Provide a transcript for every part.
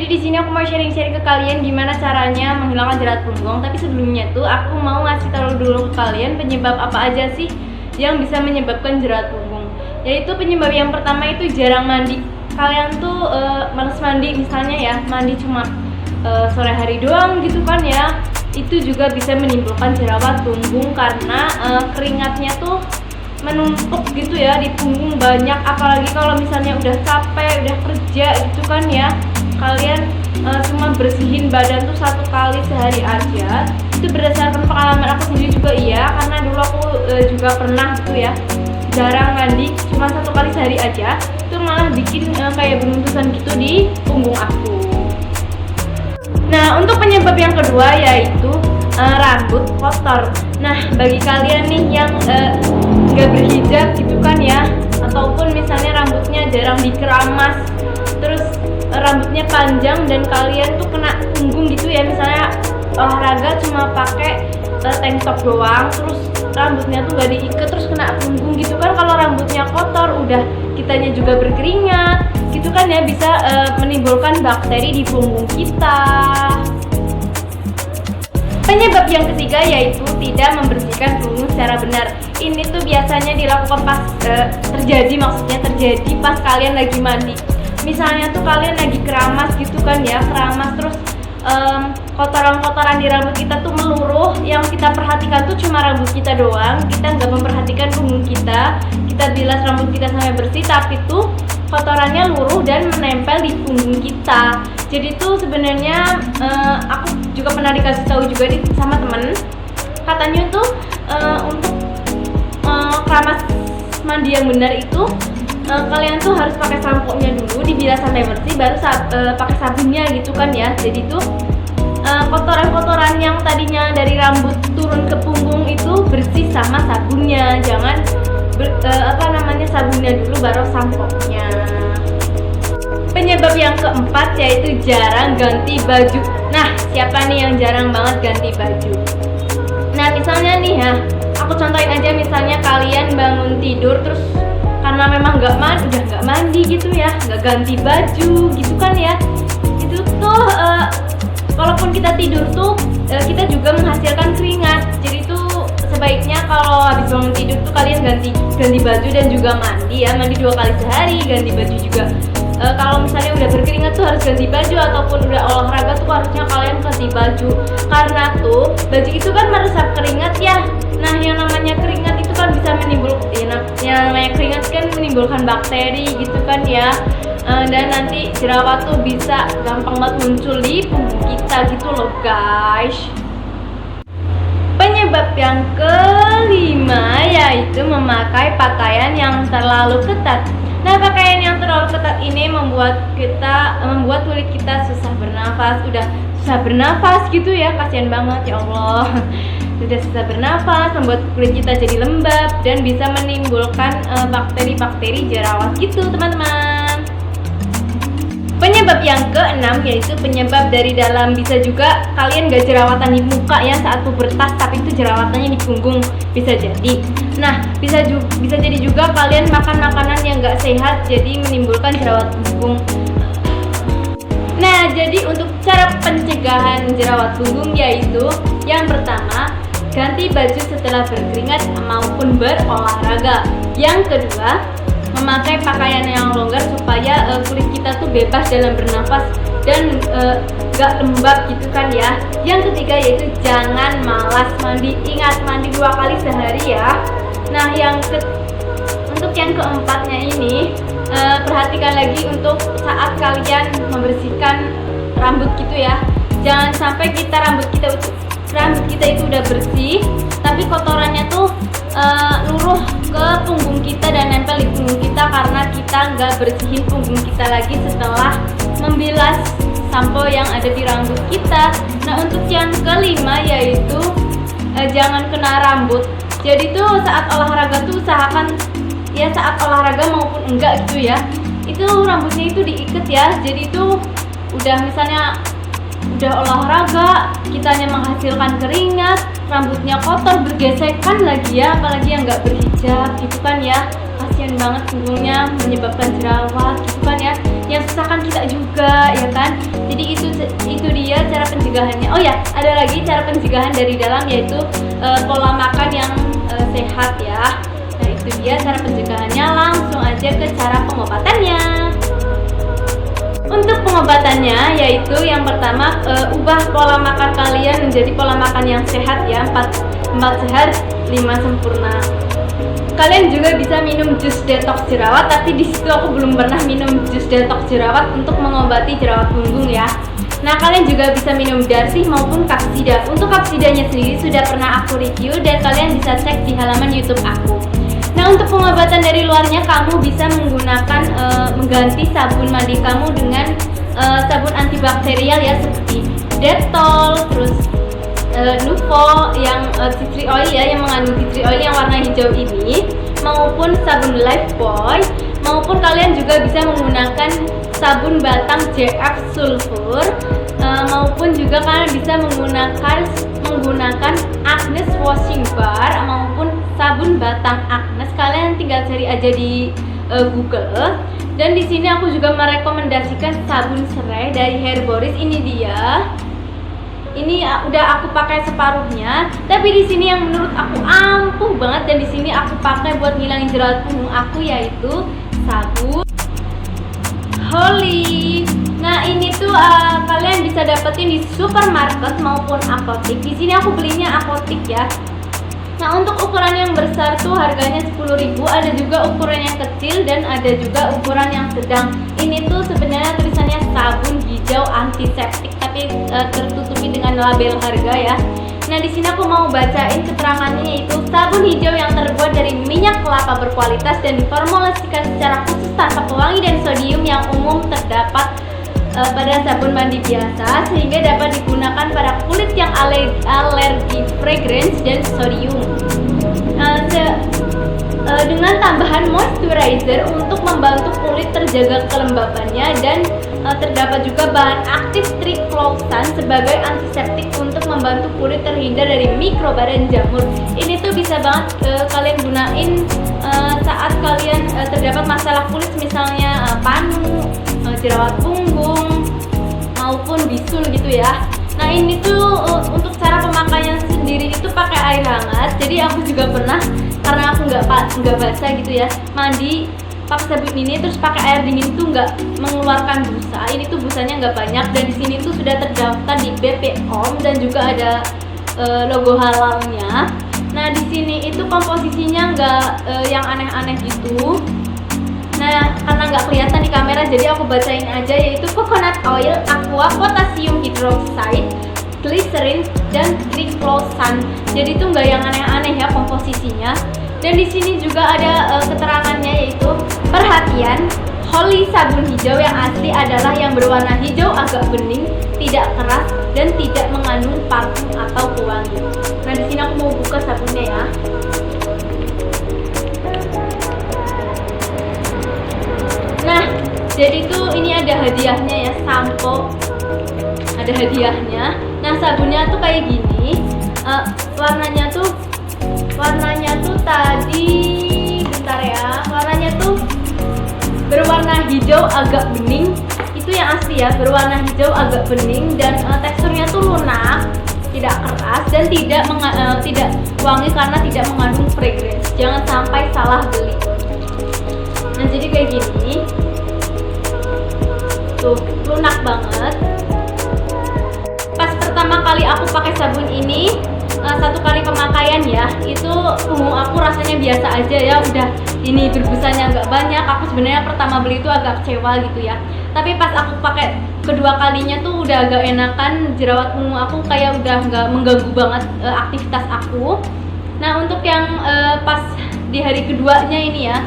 Jadi di sini aku mau sharing-sharing ke kalian gimana caranya menghilangkan jerawat punggung. Tapi sebelumnya tuh aku mau ngasih tahu dulu ke kalian penyebab apa aja sih yang bisa menyebabkan jerawat punggung. Yaitu penyebab yang pertama itu jarang mandi. Kalian tuh males mandi misalnya ya, mandi cuma sore hari doang gitu kan ya. Itu juga bisa menimbulkan jerawat punggung karena keringatnya tuh menumpuk gitu ya di punggung banyak, apalagi kalau misalnya udah capek, udah kerja gitu kan ya. Kalian cuma bersihin badan tuh 1 kali sehari aja. Itu berdasarkan pengalaman aku sendiri juga iya, karena dulu aku juga pernah gitu ya jarang mandi, cuma 1 kali sehari aja. Itu malah bikin kayak beruntusan gitu di punggung aku. Nah, untuk penyebab yang kedua yaitu rambut kotor. Nah, bagi kalian nih yang nggak berhijab gitu kan ya, ataupun misalnya rambutnya jarang dikeramas, terus rambutnya panjang dan kalian tuh kena punggung gitu ya, misalnya olahraga cuma pakai tank top doang, terus rambutnya tuh nggak diikat terus kena punggung gitu kan. Kalau rambutnya kotor, udah kitanya juga berkeringat gitu kan ya, bisa menimbulkan bakteri di punggung kita. Penyebab yang ketiga yaitu tidak membersihkan punggung secara benar. Ini tuh biasanya dilakukan pas terjadi pas kalian lagi mandi. Misalnya tuh kalian lagi keramas gitu kan ya, keramas terus kotoran-kotoran di rambut kita tuh meluruh. Yang kita perhatikan tuh cuma rambut kita doang, kita nggak memperhatikan punggung kita. Kita bilas rambut kita sampai bersih, tapi tuh kotorannya luruh dan menempel di punggung kita. Jadi tuh sebenarnya aku juga pernah dikasih tahu juga sama temen, katanya tuh untuk keramas mandi yang benar itu kalian tuh harus pakai sampo-nya dulu, dibilas sampai bersih, baru pakai sabunnya gitu kan ya. Jadi tuh kotoran-kotoran yang tadinya dari rambut turun ke punggung itu bersih sama sabunnya. Jangan sabunnya dulu baru sampo-nya. Penyebab yang keempat yaitu jarang ganti baju. Nah, siapa nih yang jarang banget ganti baju? Nah, misalnya nih ya, aku contohin aja, misalnya kalian bangun tidur terus karena memang udah nggak mandi gitu ya, nggak ganti baju gitu kan ya. Itu tuh walaupun kita tidur tuh kita juga menghasilkan keringat. Jadi tuh sebaiknya kalau habis bangun tidur tuh kalian ganti baju dan juga mandi ya, mandi 2 kali sehari, ganti baju juga. Kalau misalnya udah berkeringat tuh harus ganti baju, ataupun udah olahraga tuh harusnya kalian ganti baju, karena tuh baju itu kan meresap keringat ya. Nah, yang namanya keringat itu kan bisa menimbulkan bakteri gitu kan ya, dan nanti jerawat tuh bisa gampang banget muncul di punggung kita gitu loh guys. Penyebab yang kelima yaitu memakai pakaian yang terlalu ketat. Nah, pakaian yang terlalu ketat ini membuat kulit kita susah bernafas. Udah susah bernafas gitu ya, kasihan banget ya Allah. Sudah susah bernafas, membuat kulit kita jadi lembab dan bisa menimbulkan bakteri-bakteri jerawat gitu teman-teman. Penyebab yang keenam yaitu penyebab dari dalam. Bisa juga kalian gak jerawatan di muka ya saat pubertas, tapi itu jerawatannya di punggung, bisa jadi. Nah, bisa jadi juga kalian makan makanan yang gak sehat, jadi menimbulkan jerawat punggung. Nah, jadi untuk cara pencegahan jerawat punggung yaitu yang pertama, ganti baju setelah berkeringat maupun berolahraga. Yang kedua, memakai pakaian yang longgar supaya kulit kita tuh bebas dalam bernafas dan gak lembab gitu kan ya. Yang ketiga yaitu jangan malas mandi. Ingat, mandi 2 kali sehari ya. Nah, untuk yang keempatnya ini, perhatikan lagi untuk saat kalian membersihkan rambut gitu ya. Jangan sampai rambut kita itu udah bersih, tapi kotorannya tuh luruh ke punggung kita dan nempel di punggung kita karena kita nggak bersihin punggung kita lagi setelah membilas sampo yang ada di rambut kita. Nah, untuk yang kelima yaitu jangan kena rambut. Jadi tuh saat olahraga tuh usahakan ya, saat olahraga maupun enggak gitu ya, itu rambutnya itu diikat ya. Jadi tuh misalnya udah olahraga, kitanya menghasilkan keringat, rambutnya kotor, bergesekan lagi ya, apalagi yang nggak berhijab gitu kan ya, kasihan banget punggungnya, menyebabkan jerawat gitu kan ya, yang susah kan kita juga ya kan. Jadi itu dia cara pencegahannya. Oh ya, ada lagi cara pencegahan dari dalam, yaitu pola makan yang sehat ya. Nah itu dia cara pencegahannya. Langsung aja ke cara pengobatannya. Untuk pengobatannya yaitu yang pertama, ubah pola makan kalian menjadi pola makan yang sehat ya. 4 sehat 5 sempurna. Kalian juga bisa minum jus detox jerawat, tapi di situ aku belum pernah minum jus detox jerawat untuk mengobati jerawat punggung ya. Nah kalian juga bisa minum Darcy maupun Capsida. Untuk Capsidanya sendiri sudah pernah aku review dan kalian bisa cek di halaman YouTube aku. Nah untuk pengobatan dari luarnya, kamu bisa menggunakan mengganti sabun mandi kamu dengan sabun antibakterial ya, seperti Dettol, terus Nuvo yang tea tree oil ya, yang mengandung tea tree oil yang warna hijau ini, maupun sabun Lifebuoy, maupun kalian juga bisa menggunakan sabun batang JF sulfur, maupun juga kalian bisa menggunakan Agnes washing bar maupun sabun batang Agnes. Kalian tinggal cari aja di Google. Dan di sini aku juga merekomendasikan sabun serai dari Herboris. Ini dia. Ini udah aku pakai separuhnya, tapi di sini yang menurut aku ampuh banget dan di sini aku pakai buat ngilangin jerawat punggung aku, yaitu sabun Holy. Nah ini tuh kalian bisa dapetin di supermarket maupun apotik. Di sini aku belinya apotik ya. Nah untuk ukuran yang besar tuh harganya 10.000, ada juga ukuran yang kecil dan ada juga ukuran yang sedang. Ini tuh sebenarnya tulisannya sabun hijau antiseptik, tapi tertutupi dengan label harga ya. Nah di sini aku mau bacain keterangannya, yaitu sabun hijau yang terbuat dari minyak kelapa berkualitas dan diformulasikan secara khusus tanpa pewangi dan sodium yang umum terdapat pada sabun mandi biasa, sehingga dapat digunakan pada kulit yang alergi fragrance dan sodium. Dengan tambahan moisturizer untuk membantu kulit terjaga kelembabannya, dan terdapat juga bahan aktif triclosan sebagai antiseptik untuk membantu kulit terhindar dari mikroba dan jamur. Ini tuh bisa banget kalian gunain saat kalian terdapat masalah kulit, misalnya panu, jerawat punggung maupun bisul gitu ya. Nah ini tuh untuk cara pemakaian sendiri itu pakai air hangat. Jadi aku juga pernah, karena aku nggak basah gitu ya, mandi pakai sabun ini terus pakai air dingin tuh nggak mengeluarkan busa. Ini tuh busanya nggak banyak, dan di sini tuh sudah terdaftar di BPOM dan juga ada logo halalnya. Nah di sini itu komposisinya nggak yang aneh-aneh gitu. Nah karena nggak kelihatan di kamera, jadi aku bacain aja, yaitu coconut oil, aqua, potassium hydroxide, glycerin, dan triclosan. Jadi itu nggak yang aneh-aneh ya komposisinya. Dan di sini juga ada keterangannya, yaitu perhatian, Holy sabun hijau yang asli adalah yang berwarna hijau agak bening, tidak keras, dan tidak mengandung parfum atau pewangi. Nah di sini aku mau buka sabunnya ya. Nah, jadi tuh ini ada hadiahnya ya, sampo. Ada hadiahnya. Nah, sabunnya tuh kayak gini. Warnanya tuh tadi, bentar ya. Warnanya tuh berwarna hijau agak bening. Itu yang asli ya, berwarna hijau agak bening, dan teksturnya tuh lunak, tidak keras, dan tidak wangi karena tidak mengandung fragrance. Jangan sampai salah beli. Nah jadi kayak gini, tuh lunak banget. Pas pertama kali aku pakai sabun ini, satu kali pemakaian ya, itu punggung aku rasanya biasa aja ya, udah ini berbusanya agak banyak. Aku sebenarnya pertama beli itu agak kecewa gitu ya, tapi pas aku pakai kedua kalinya tuh udah agak enakan. Jerawat punggung aku kayak udah nggak mengganggu banget aktivitas aku. Nah untuk yang pas di hari keduanya ini ya,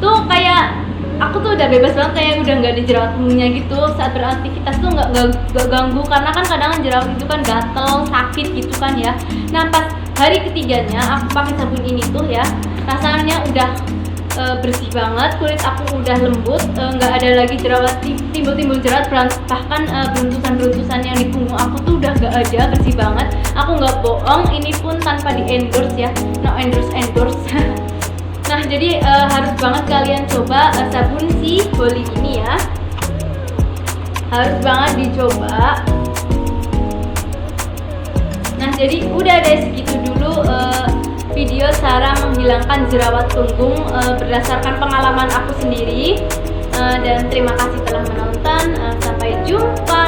tuh kayak aku tuh udah bebas banget, kayak udah nggak ada jerawat punggungnya gitu. Saat beraktivitas tuh nggak ganggu, karena kan kadang jerawat itu kan gatel, sakit gitu kan ya. Nah pas hari ketiganya aku pakai sabun ini tuh ya, rasanya udah bersih banget, kulit aku udah lembut, nggak ada lagi jerawat, timbul jerawat, bahkan beruntusan yang di punggung aku tuh udah nggak ada, bersih banget. Aku nggak bohong, ini pun tanpa di endorse ya, no endorse. Nah jadi harus banget kalian coba sabun si Holy ini ya. harus banget dicoba. Nah, jadi udah deh, segitu dulu video cara menghilangkan jerawat punggung berdasarkan pengalaman aku sendiri. Dan terima kasih telah menonton. Sampai jumpa.